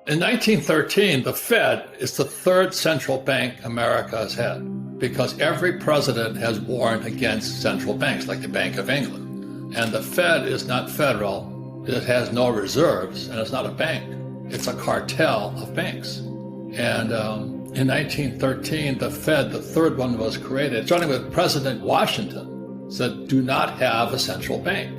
In 1913, the Fed is the third central bank America has had because every president has warned against central banks like the Bank of England. And the Fed is not federal, it has no reserves, and it's not a bank. It's a cartel of banks. And in 1913, the Fed, the third one, was created, starting with President Washington, said do not have a central bank.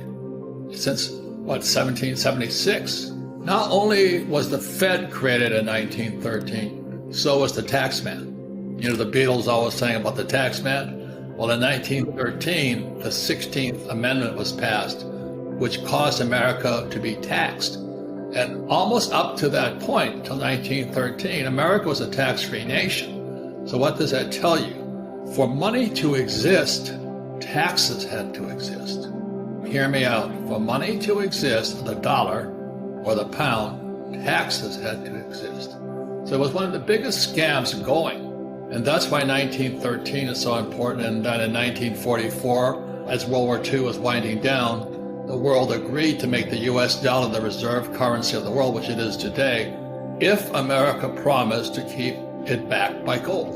Since, 1776. Not only was the Fed created in 1913, so was the taxman. You know, the Beatles always sang about the taxman. Well, in 1913, the 16th Amendment was passed, which caused America to be taxed. And almost up to that point, till 1913, America was a tax-free nation. So what does that tell you? For money to exist, taxes had to exist. Hear me out. For money to exist, the dollar or the pound, taxes had to exist. So it was one of the biggest scams going. And that's why 1913 is so important. And then in 1944, as World War II was winding down, the world agreed to make the US dollar the reserve currency of the world, which it is today, if America promised to keep it backed by gold.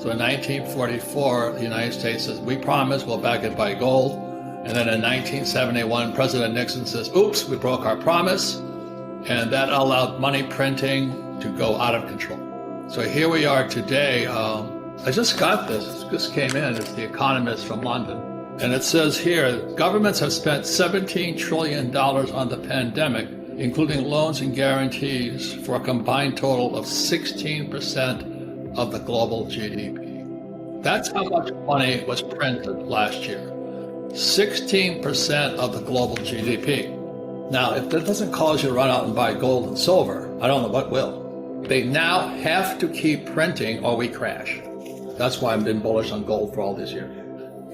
So in 1944, the United States says, we promise we'll back it by gold. And then in 1971, President Nixon says, oops, we broke our promise. And that allowed money printing to go out of control. So here we are today. I just got this. This came in. It's The Economist from London. And it says here, governments have spent $17 trillion on the pandemic, including loans and guarantees, for a combined total of 16% of the global GDP. That's how much money was printed last year. 16% of the global GDP. Now, if that doesn't cause you to run out and buy gold and silver, I don't know what will. They now have to keep printing or we crash. That's why I've been bullish on gold for all these years.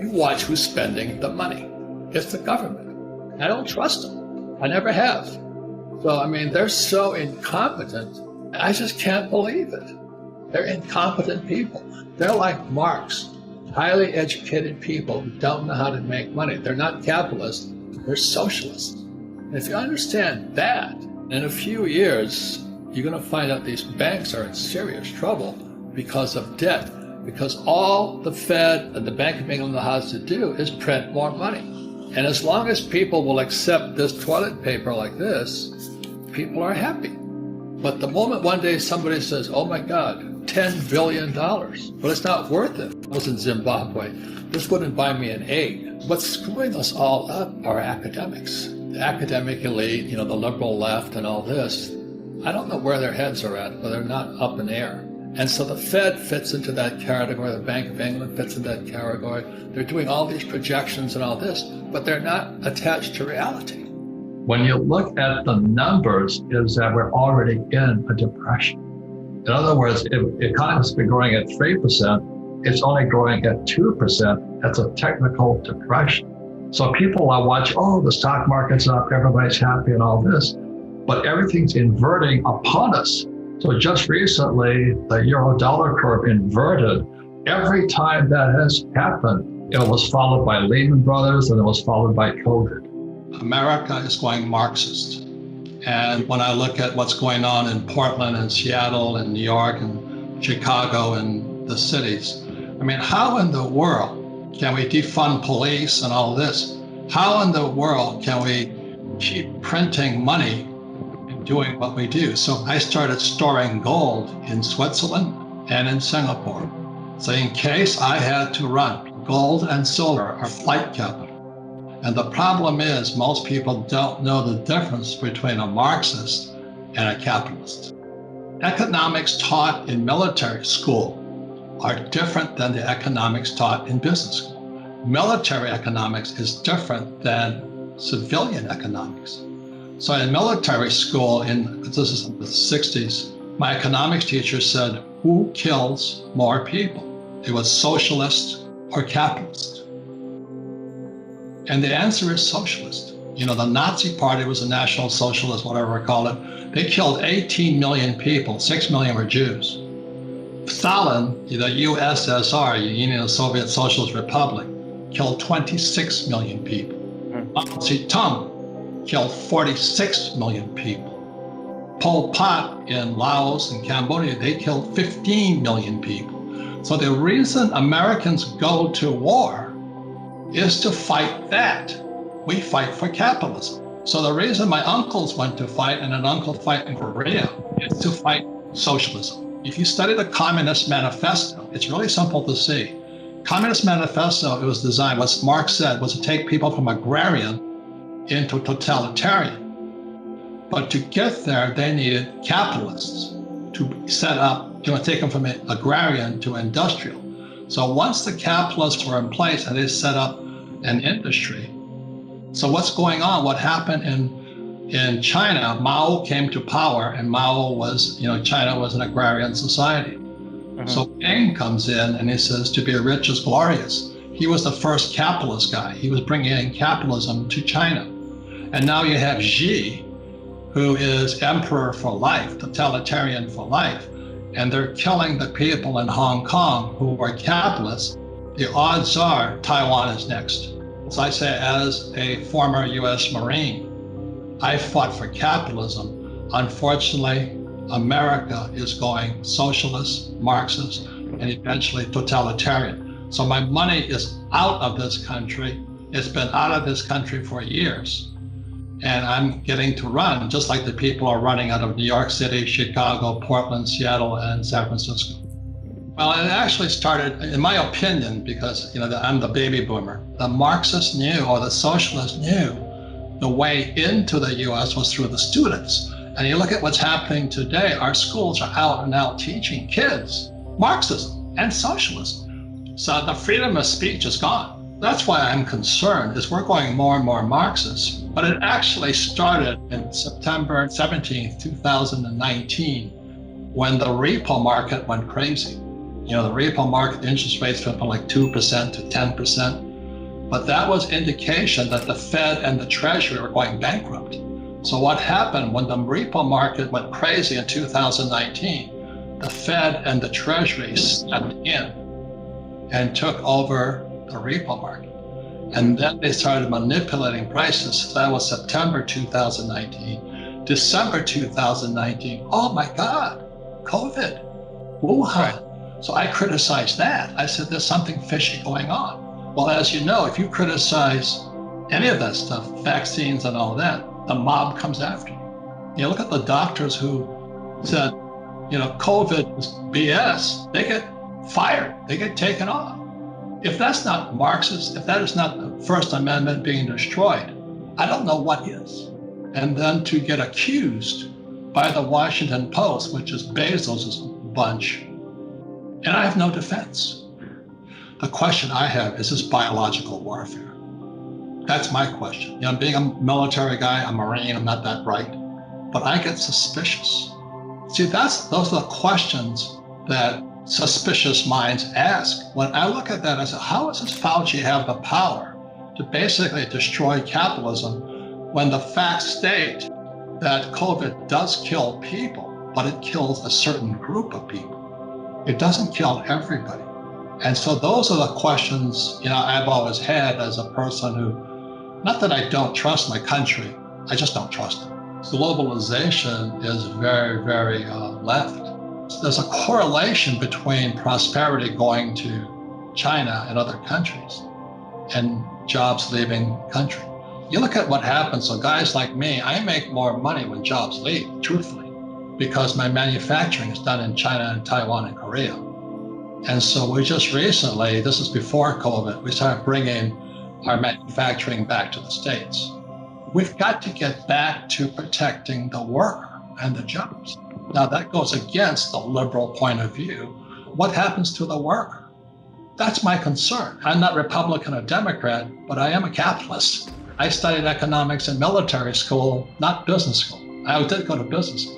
You watch who's spending the money. It's the government. I don't trust them. I never have. So, I mean, they're so incompetent. I just can't believe it. They're incompetent people. They're like Marx. Highly educated people who don't know how to make money. They're not capitalists, they're socialists. And if you understand that, in a few years, you're going to find out these banks are in serious trouble because of debt. Because all the Fed and the Bank of England has to do is print more money. And as long as people will accept this toilet paper like this, people are happy. But the moment one day somebody says, oh my God, $10 billion, but it's not worth it. I was in Zimbabwe. This wouldn't buy me an egg. What's screwing us all up are academics. The academic elite, you know, the liberal left and all this, I don't know where their heads are at, but they're not up in the air. And so the Fed fits into that category, the Bank of England fits in that category. They're doing all these projections and all this, but they're not attached to reality. When you look at the numbers, is that we're already in a depression. In other words, if the economy has been growing at 3%, it's only growing at 2%. That's a technical depression. So people are watching, oh, the stock market's up, everybody's happy and all this, but everything's inverting upon us. So just recently, the euro-dollar curve inverted. Every time that has happened, it was followed by Lehman Brothers and it was followed by COVID. America is going Marxist. And when I look at what's going on in Portland and Seattle and New York and Chicago and the cities, I mean, how in the world can we defund police and all this? How in the world can we keep printing money and doing what we do? So I started storing gold in Switzerland and in Singapore. So in case I had to run, gold and silver are flight capital. And the problem is most people don't know the difference between a Marxist and a capitalist. Economics taught in military school are different than the economics taught in business school. Military economics is different than civilian economics. So in military school, this is the 60s, my economics teacher said, who kills more people? It was socialist or capitalist. And the answer is socialist. You know, the Nazi Party was a National Socialist, whatever we call it. They killed 18 million people, 6 million were Jews. Stalin, the USSR, Union of Soviet Socialist Republic, killed 26 million people. Mao Zedong killed 46 million people. Pol Pot in Laos and Cambodia, they killed 15 million people. So the reason Americans go to war is to fight that. We fight for capitalism. So the reason my uncles went to fight and an uncle fight in Korea is to fight socialism. If you study the Communist Manifesto, it's really simple to see. Communist Manifesto, it was designed, what Marx said, was to take people from agrarian into totalitarian. But to get there, they needed capitalists to set up, take them from agrarian to industrial. So once the capitalists were in place and they set up an industry, so what's going on? What happened in China? Mao came to power, and Mao was, China was an agrarian society. So Deng comes in and he says, to be rich is glorious. He was the first capitalist guy. He was bringing in capitalism to China. And now you have Xi, who is emperor for life, totalitarian for life, and they're killing the people in Hong Kong who are capitalists. The odds are Taiwan is next. As I say, as a former US Marine, I fought for capitalism. Unfortunately, America is going socialist, Marxist, and eventually totalitarian. So my money is out of this country. It's been out of this country for years. And I'm getting to run, just like the people are running out of New York City, Chicago, Portland, Seattle, and San Francisco. Well, it actually started, in my opinion, because I'm the baby boomer. The Marxists knew, or the socialists knew, the way into the US was through the students. And you look at what's happening today, our schools are out and out teaching kids Marxism and socialism. So the freedom of speech is gone. That's why I'm concerned, is we're going more and more Marxist. But it actually started in September 17th, 2019, when the repo market went crazy. The repo market interest rates went from like 2% to 10%. But that was indication that the Fed and the Treasury were going bankrupt. So what happened when the repo market went crazy in 2019, the Fed and the Treasury stepped in and took over the repo market. And then they started manipulating prices. So that was September 2019. December 2019, oh my God, COVID, Wuhan. Right. So I criticized that. I said, there's something fishy going on. Well, as you know, if you criticize any of that stuff, vaccines and all that, the mob comes after you. Look at the doctors who said, COVID is BS. They get fired. They get taken off. If that's not Marxist, if that is not the First Amendment being destroyed, I don't know what is. And then to get accused by the Washington Post, which is Bezos' bunch, and I have no defense. The question I have, is this biological warfare? That's my question. Being a military guy, a Marine, I'm not that bright, but I get suspicious. See, those are the questions that suspicious minds ask. When I look at that, I say, how does this Fauci have the power to basically destroy capitalism when the facts state that COVID does kill people, but it kills a certain group of people? It doesn't kill everybody. And so those are the questions, I've always had as a person who, not that I don't trust my country, I just don't trust it. Globalization is very, very left. There's a correlation between prosperity going to China and other countries and jobs leaving the country. You look at what happens, so guys like me, I make more money when jobs leave, truthfully, because my manufacturing is done in China and Taiwan and Korea. And so we just recently, this is before COVID, we started bringing our manufacturing back to the States. We've got to get back to protecting the worker and the jobs. Now that goes against the liberal point of view. What happens to the worker? That's my concern. I'm not Republican or Democrat, but I am a capitalist. I studied economics in military school, not business school. I did go to business school.